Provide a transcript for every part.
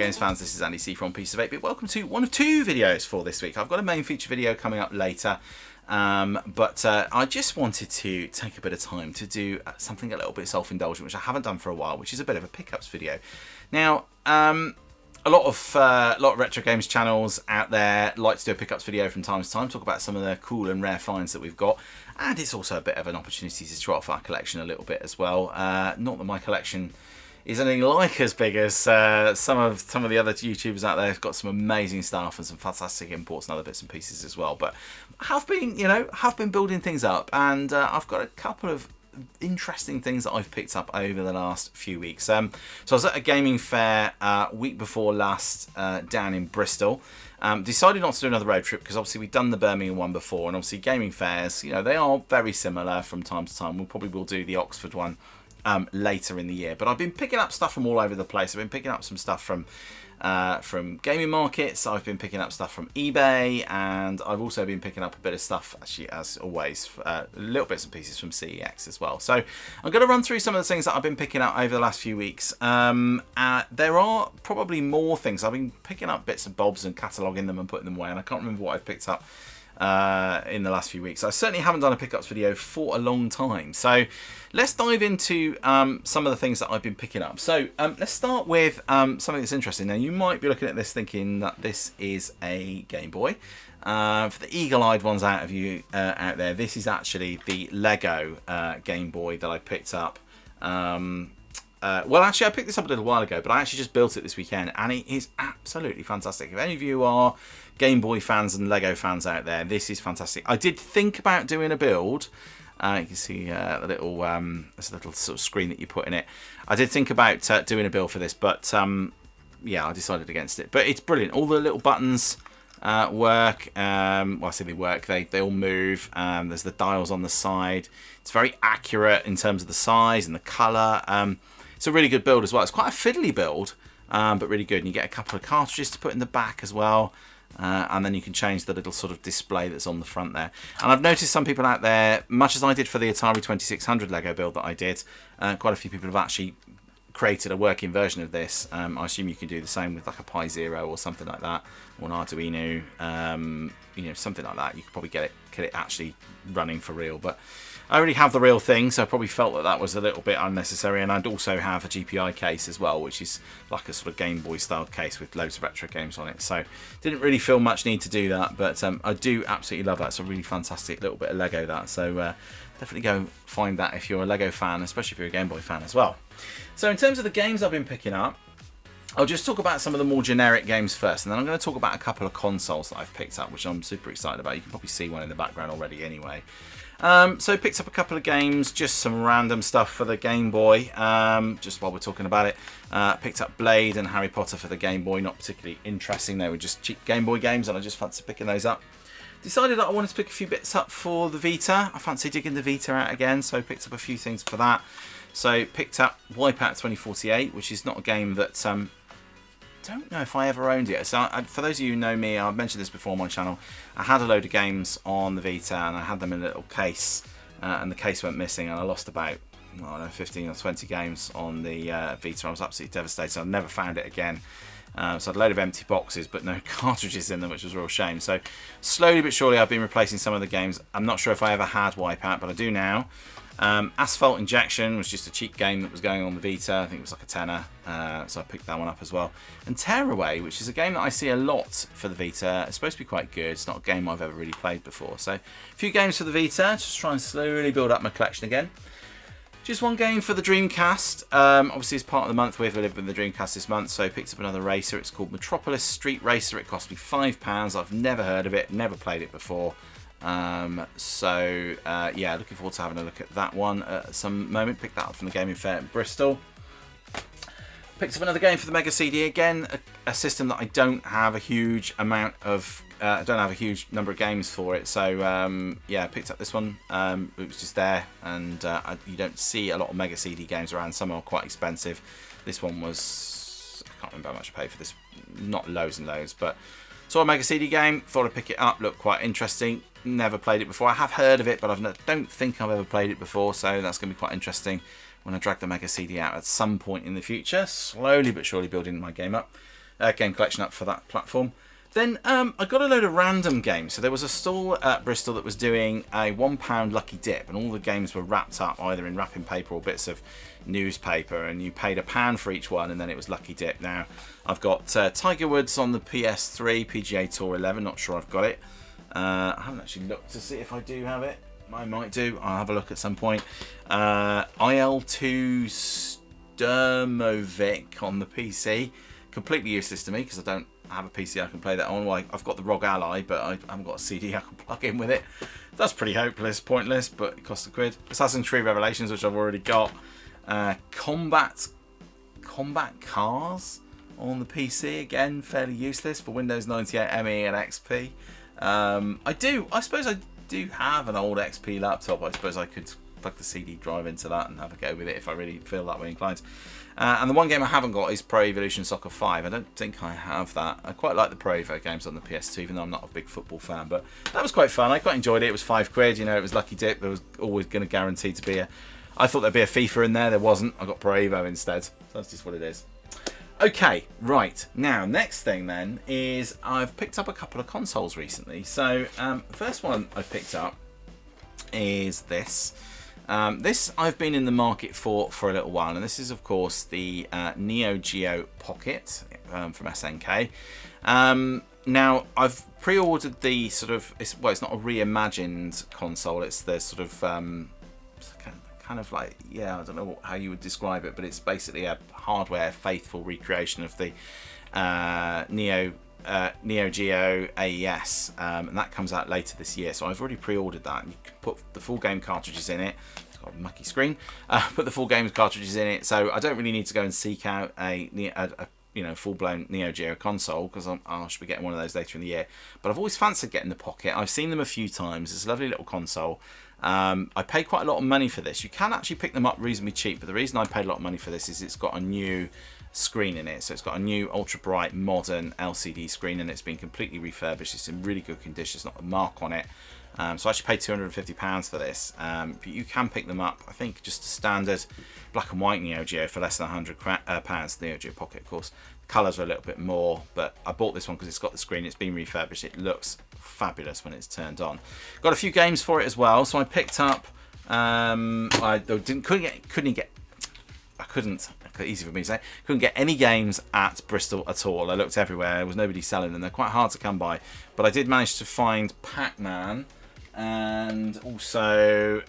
games fans, this is Andy C from Piece of 8-Bit. Welcome to one of two videos for this week. I've got a main feature video coming up later, but I just wanted to take a bit of time to do something a little bit self-indulgent, which I haven't done for a while, which is a bit of a pickups video. Now, a lot of retro games channels out there like to do a pickups video from time to time, talk about some of the cool and rare finds that we've got, and it's also a bit of an opportunity to show off our collection a little bit as well. Not that my collection is anything like as big as some of the other YouTubers out there. Have got some amazing stuff and some fantastic imports and other bits and pieces as well. But have been building things up, and I've got a couple of interesting things that I've picked up over the last few weeks. So I was at a gaming fair week before last down in Bristol. Decided not to do another road trip because obviously we've done the Birmingham one before, and obviously gaming fairs, they are very similar from time to time. We probably will do the Oxford one later in the year, but I've been picking up stuff from all over the place. I've been picking up some stuff from gaming markets. I've been picking up stuff from eBay, and I've also been picking up a bit of stuff, actually, as always, little bits and pieces from CEX as well. So I'm going to run through some of the things that I've been picking up over the last few weeks. There are probably more things. I've been picking up bits and bobs and cataloguing them and putting them away, and I can't remember what I've picked up in the last few weeks. I certainly haven't done a pickups video for a long time, so let's dive into some of the things that I've been picking up. So let's start with something that's interesting. Now, you might be looking at this thinking that this is a Game Boy. For the eagle-eyed ones out there, this is actually the Lego Game Boy that I picked up. Well, actually, I picked this up a little while ago, but I actually just built it this weekend, and it is absolutely fantastic. If any of you are Game Boy fans and Lego fans out there, this is fantastic. I did think about doing a build. You can see the little this little sort of screen that you put in it. I did think about doing a build for this, but yeah, I decided against it. But it's brilliant. All the little buttons work. Well, I say they work. They all move. There's the dials on the side. It's very accurate in terms of the size and the colour. It's a really good build as well. It's quite a fiddly build, but really good. And you get a couple of cartridges to put in the back as well. And then you can change the little sort of display that's on the front there. And I've noticed some people out there, much as I did for the Atari 2600 Lego build that I did, quite a few people have actually created a working version of this. I assume you can do the same with like a Pi Zero or something like that, or an Arduino, something like that. You could probably get it actually running for real. But I already have the real thing, so I probably felt that was a little bit unnecessary. And I'd also have a GPI case as well, which is like a sort of Game Boy style case with loads of retro games on it. So didn't really feel much need to do that, but I do absolutely love that. It's a really fantastic little bit of Lego, that. So definitely go find that if you're a Lego fan, especially if you're a Game Boy fan as well. So in terms of the games I've been picking up, I'll just talk about some of the more generic games first, and then I'm going to talk about a couple of consoles that I've picked up, which I'm super excited about. You can probably see one in the background already anyway. So picked up a couple of games, just some random stuff for the Game Boy, just while we're talking about it. Picked up Blade and Harry Potter for the Game Boy, not particularly interesting. They were just cheap Game Boy games, and I just fancied picking those up. Decided that I wanted to pick a few bits up for the Vita. I fancy digging the Vita out again, so picked up a few things for that. So picked up Wipeout 2048, which is not a game that don't know if I ever owned it. So for those of you who know me, I've mentioned this before on my channel, I had a load of games on the Vita, and I had them in a little case, and the case went missing, and I lost about 15 or 20 games on the Vita. I was absolutely devastated. I never found it again. So I had a load of empty boxes but no cartridges in them, which was a real shame. So slowly but surely I've been replacing some of the games. I'm not sure if I ever had Wipeout, but I do now. Asphalt Injection was just a cheap game that was going on the Vita. I think it was like a tenner, so I picked that one up as well. And Tearaway, which is a game that I see a lot for the Vita. It's supposed to be quite good. It's not a game I've ever really played before. So a few games for the Vita, just try and slowly build up my collection again. Just one game for the Dreamcast. Obviously, as part of the month, we've lived with the Dreamcast this month, so I picked up another racer. It's called Metropolis Street Racer. It cost me £5. I've never heard of it, never played it before. Yeah, looking forward to having a look at that one at some moment. Picked that up from the Gaming Fair in Bristol. Picked up another game for the Mega CD again, a system that I don't have a huge amount of. I don't have a huge number of games for it, so yeah, picked up this one. It was just there, and you don't see a lot of Mega CD games around. Some are quite expensive. This one was, I can't remember how much I paid for this. Not loads and loads, but saw a Mega CD game. Thought I'd pick it up. Looked quite interesting. Never played it before. I have heard of it, but I don't think I've ever played it before. So that's going to be quite interesting when I drag the Mega CD out at some point in the future. Slowly but surely building my game up. game collection up for that platform. Then I got a load of random games. So there was a stall at Bristol that was doing a £1 Lucky Dip, and all the games were wrapped up either in wrapping paper or bits of newspaper, and you paid £1 for each one, and then it was Lucky Dip. Now I've got Tiger Woods on the PS3, PGA Tour 11. Not sure I've got it. I haven't actually looked to see if I do have it. I might do. I'll have a look at some point. IL2 Sturmovik on the PC. Completely useless to me because I don't have a PC I can play that on. Well, I've got the ROG Ally, but I haven't got a CD I can plug in with it. That's pretty hopeless, pointless, but it costs £1. Assassin's Creed Revelations, which I've already got. Combat Cars on the PC, again fairly useless for Windows 98 ME and XP. I suppose I do have an old XP laptop. I suppose I could plug the CD drive into that and have a go with it if I really feel that way inclined. And the one game I haven't got is Pro Evolution Soccer 5. I don't think I have that. I quite like the Pro Evo games on the PS2, even though I'm not a big football fan. But that was quite fun. I quite enjoyed it. It was £5. You know, it was Lucky Dip. There was always going to guarantee to be a... I thought there'd be a FIFA in there. There wasn't. I got Pro Evo instead. So that's just what it is. Okay, right. Now, next thing then is I've picked up a couple of consoles recently. So, the first one I picked up is this. This I've been in the market for a little while, and this is of course the Neo Geo Pocket from SNK. Now I've pre-ordered the sort of, it's not a reimagined console, it's the sort of kind of like, yeah, I don't know how you would describe it, but it's basically a hardware faithful recreation of the Neo Geo AES, and that comes out later this year. So I've already pre-ordered that, and you can put the full game cartridges in it. It's got a mucky screen. Put the full game cartridges in it, so I don't really need to go and seek out a full-blown Neo Geo console, because I should be getting one of those later in the year. But I've always fancied getting the Pocket. I've seen them a few times. It's a lovely little console. I paid quite a lot of money for this. You can actually pick them up reasonably cheap, but the reason I paid a lot of money for this is it's got a new screen in it. So it's got a new ultra bright modern LCD screen, and it's been completely refurbished. It's in really good condition. There's not a mark on it. So I actually paid £250 for this. But you can pick them up, I think, just a standard black and white Neo Geo for less than £100. Neo Geo Pocket, of course. The colours are a little bit more, but I bought this one because it's got the screen. It's been refurbished. It looks fabulous when it's turned on. Got a few games for it as well. So I picked up. Easy for me to say. Couldn't get any games at Bristol at all. I looked everywhere. There was nobody selling them. They're quite hard to come by. But I did manage to find Pac-Man. And also,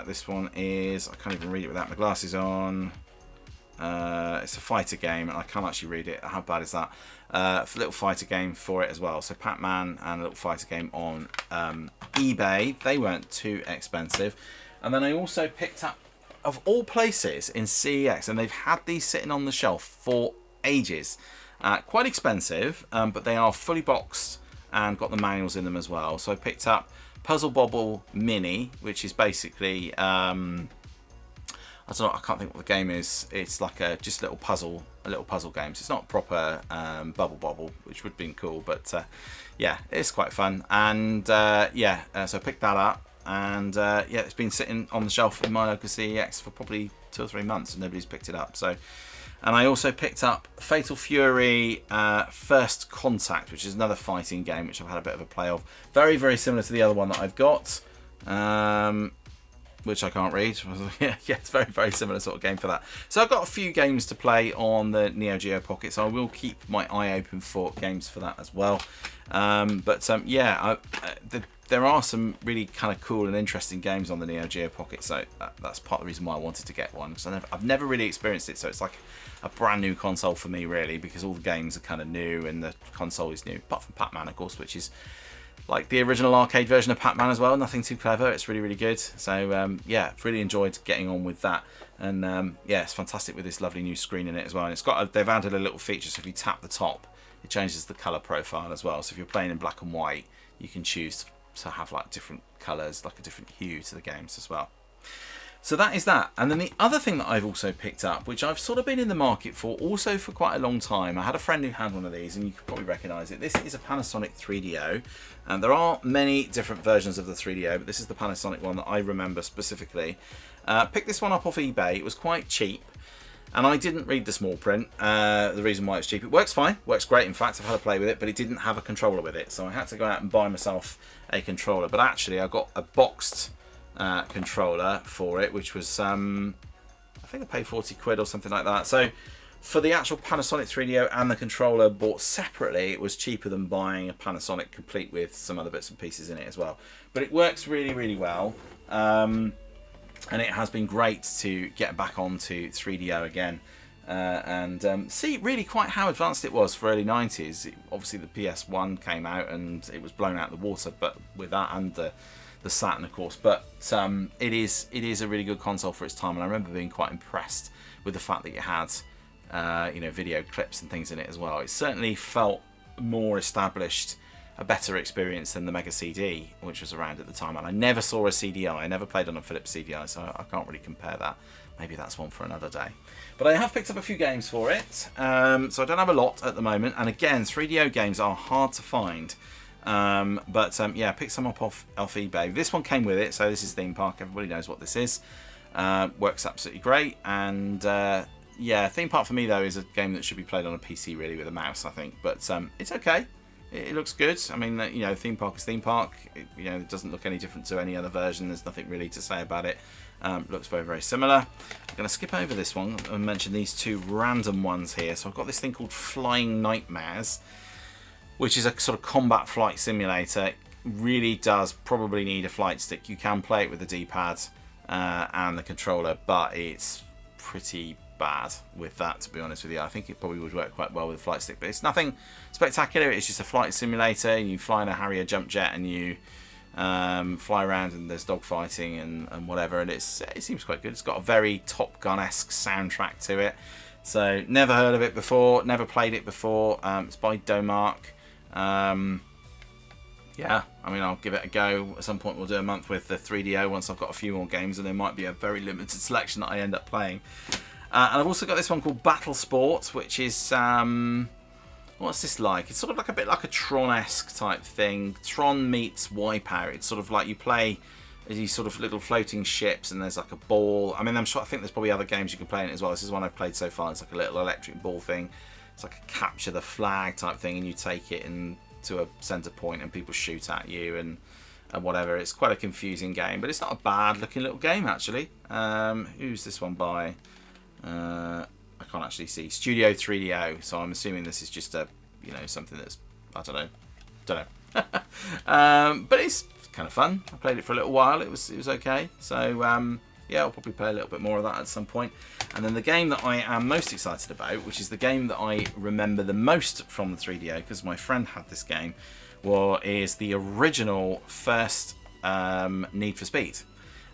this one is... I can't even read it without my glasses on. It's a fighter game, and I can't actually read it. How bad is that? A little fighter game for it as well. So Pac-Man and a little fighter game on eBay. They weren't too expensive. And then I also picked up, of all places, in CEX, and they've had these sitting on the shelf for ages. Quite expensive, but they are fully boxed and got the manuals in them as well. So I picked up Puzzle Bobble Mini, which is basically, I don't know, I can't think what the game is. It's like just a little puzzle game. So it's not proper Bubble Bobble, which would have been cool, but yeah, it's quite fun. And so I picked that up. And it's been sitting on the shelf in my local CEX for probably 2 or 3 months, and nobody's picked it up. So, and I also picked up Fatal Fury First Contact, which is another fighting game which I've had a bit of a play of. Very, very similar to the other one that I've got, which I can't read. Yeah, it's very, very similar sort of game for that. So I've got a few games to play on the Neo Geo Pocket, so I will keep my eye open for games for that as well. There are some really kind of cool and interesting games on the Neo Geo Pocket, so that's part of the reason why I wanted to get one, because I've never really experienced it, so it's like a brand new console for me, really, because all the games are kind of new and the console is new, apart from Pac-Man, of course, which is like the original arcade version of Pac-Man as well. Nothing too clever. It's really, really good. So really enjoyed getting on with that. And it's fantastic with this lovely new screen in it as well. And it's got they've added a little feature, so if you tap the top, it changes the color profile as well. So if you're playing in black and white, you can choose to have like different colors, like a different hue to the games as well. So that is that. And then the other thing that I've also picked up, which I've sort of been in the market for also for quite a long time. I had a friend who had one of these, and you could probably recognize it. This is a Panasonic 3DO. And there are many different versions of the 3DO, but this is the Panasonic one that I remember specifically. Picked this one up off eBay. It was quite cheap. And I didn't read the small print, the reason why it's cheap. It works fine, works great in fact, I've had a play with it, but it didn't have a controller with it. So I had to go out and buy myself a controller. But actually I got a boxed controller for it, which was, I think I paid 40 quid or something like that. So for the actual Panasonic 3DO and the controller bought separately, it was cheaper than buying a Panasonic complete with some other bits and pieces in it as well. But it works really, really well. And it has been great to get back onto 3DO again and see really quite how advanced it was for early 90s. Obviously the PS1 came out and it was blown out of the water, but with that and the Saturn of course. But it is a really good console for its time, and I remember being quite impressed with the fact that it had video clips and things in it as well. It certainly felt more established, a better experience than the Mega CD, which was around at the time. And I never saw a CDI. I never played on a Philips CDI, so I can't really compare that. Maybe that's one for another day. But I have picked up a few games for it, so I don't have a lot at the moment. And again, 3DO games are hard to find. Yeah, pick some up off eBay. This one came with it, so this is Theme Park. Everybody knows what this is. Works absolutely great. And yeah, Theme Park for me though is a game that should be played on a PC really with a mouse, I think. But it's okay. It looks good. I mean, Theme Park is Theme Park. It doesn't look any different to any other version. There's nothing really to say about it. Looks very, very similar. I'm going to skip over this one and mention these two random ones here. So I've got this thing called Flying Nightmares, which is a sort of combat flight simulator. It really does probably need a flight stick. You can play it with the D-pad and the controller, but it's pretty bad with that, to be honest with you. I think it probably would work quite well with a flight stick, but it's nothing spectacular. It's just a flight simulator. You fly in a Harrier jump jet and you fly around, and there's dogfighting and whatever, and it seems quite good. It's got a very Top Gun-esque soundtrack to it. So never heard of it before, never played it before. It's by Domark. Yeah, I mean, I'll give it a go. At some point we'll do a month with the 3DO once I've got a few more games, and there might be a very limited selection that I end up playing. And I've also got this one called Battle Sport, which is, what's this like? It's sort of like a bit like a Tron-esque type thing. Tron meets Wipeout. It's sort of like you play these sort of little floating ships, and there's like a ball. I mean, I think there's probably other games you can play in it as well. This is one I've played so far. It's like a little electric ball thing. It's like a capture the flag type thing, and you take it to a centre point, and people shoot at you and whatever. It's quite a confusing game, but it's not a bad looking little game actually. Who's this one by? I can't actually see. Studio 3DO, so I'm assuming this is just a something that's, I don't know. But it's kind of fun. I played it for a little while. It was okay. So yeah, I'll probably play a little bit more of that at some point. And then the game that I am most excited about, which is the game that I remember the most from the 3DO, because my friend had this game, is the original first Need for Speed.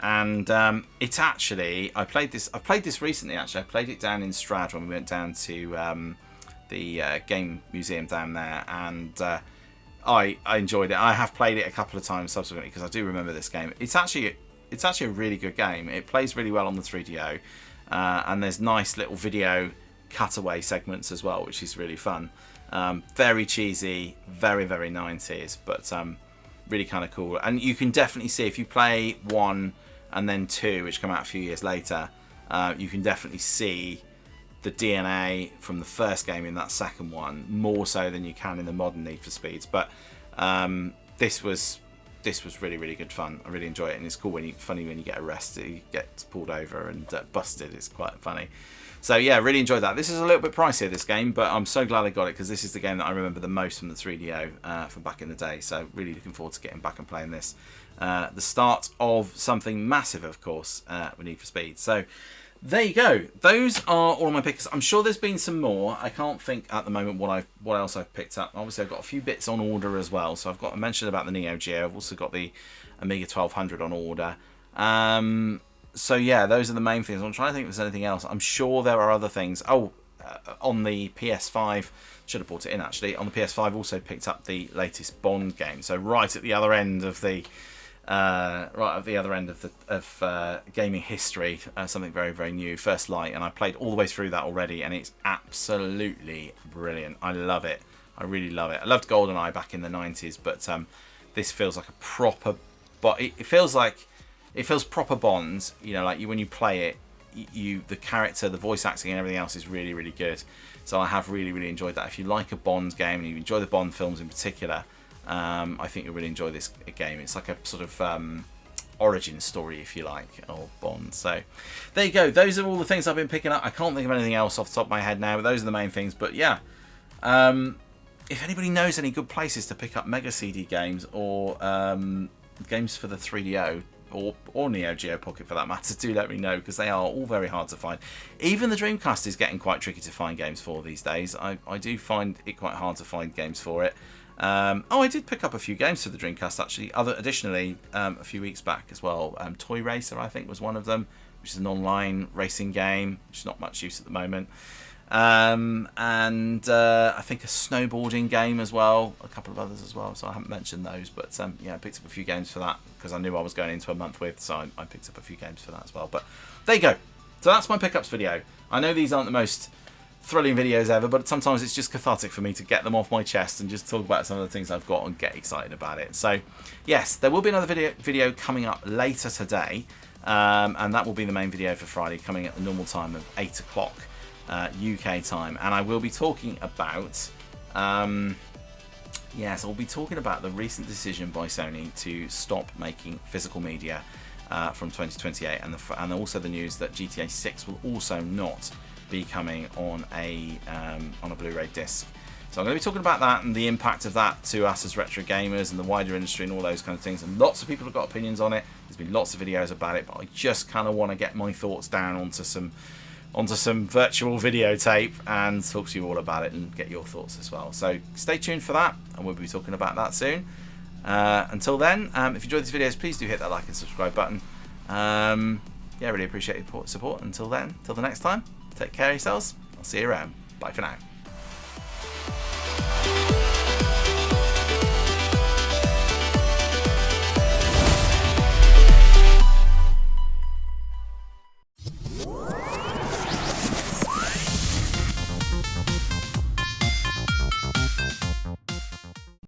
And it's actually, I've played this recently actually. I played it down in Stroud when we went down to the game museum down there, and I enjoyed it. I have played it a couple of times subsequently because I do remember this game. It's actually a really good game. It plays really well on the 3DO, and there's nice little video cutaway segments as well, which is really fun. Very cheesy, very, very 90s, but really kind of cool. And you can definitely see if you play 1 and then 2, which come out a few years later, you can definitely see the DNA from the first game in that second one, more so than you can in the modern Need for Speeds. But this was really, really good fun. I really enjoy it, and it's cool funny when you get arrested, you get pulled over and busted. It's quite funny. So yeah, really enjoyed that. This is a little bit pricier, this game, but I'm so glad I got it because this is the game that I remember the most from the 3DO from back in the day. So really looking forward to getting back and playing this. The start of something massive, of course, with Need for Speed. So there you go. Those are all of my picks. I'm sure there's been some more. I can't think at the moment what else I've picked up. Obviously, I've got a few bits on order as well. So I've got mentioned about the Neo Geo. I've also got the Amiga 1200 on order. So yeah, those are the main things. I'm trying to think if there's anything else. I'm sure there are other things. On the PS5, should have brought it in actually. On the PS5, also picked up the latest Bond game. So right at the other end of the gaming history, something very, very new, First Light, and I played all the way through that already, and it's absolutely brilliant. I love it. I really love it. I loved GoldenEye back in the 90s, but this feels like a proper. But it feels proper Bond. Like when you play it, the character, the voice acting and everything else is really, really good. So I have really, really enjoyed that. If you like a Bond game and you enjoy the Bond films in particular, I think you'll really enjoy this game. It's like a sort of origin story, if you like, of Bond. So there you go. Those are all the things I've been picking up. I can't think of anything else off the top of my head now, but those are the main things. But yeah, if anybody knows any good places to pick up Mega CD games or games for the 3DO or Neo Geo Pocket for that matter, do let me know, because they are all very hard to find. Even the Dreamcast is getting quite tricky to find games for these days. I do find it quite hard to find games for it. I did pick up a few games for the Dreamcast actually. Additionally, a few weeks back as well. Toy Racer, I think, was one of them, which is an online racing game, which is not much use at the moment. And I think a snowboarding game as well, a couple of others as well, so I haven't mentioned those, but yeah, I picked up a few games for that because I knew I was going into a month with, so I picked up a few games for that as well. But there you go. So that's my pickups video. I know these aren't the most thrilling videos ever, but sometimes it's just cathartic for me to get them off my chest and just talk about some of the things I've got and get excited about it. So yes, there will be another video coming up later today, and that will be the main video for Friday, coming at the normal time of 8 o'clock UK time, and I will be talking about yes, I'll be talking about the recent decision by Sony to stop making physical media from 2028, and also the news that GTA 6 will also not be coming on a Blu-ray disc. So I'm going to be talking about that and the impact of that to us as retro gamers and the wider industry and all those kind of things. And lots of people have got opinions on it. There's been lots of videos about it, but I just kind of want to get my thoughts down onto some virtual videotape and talk to you all about it and get your thoughts as well. So stay tuned for that, and we'll be talking about that soon. Until then, if you enjoyed these videos, please do hit that like and subscribe button. Yeah, really appreciate your support. Until then, till the next time, take care of yourselves. I'll see you around. Bye for now.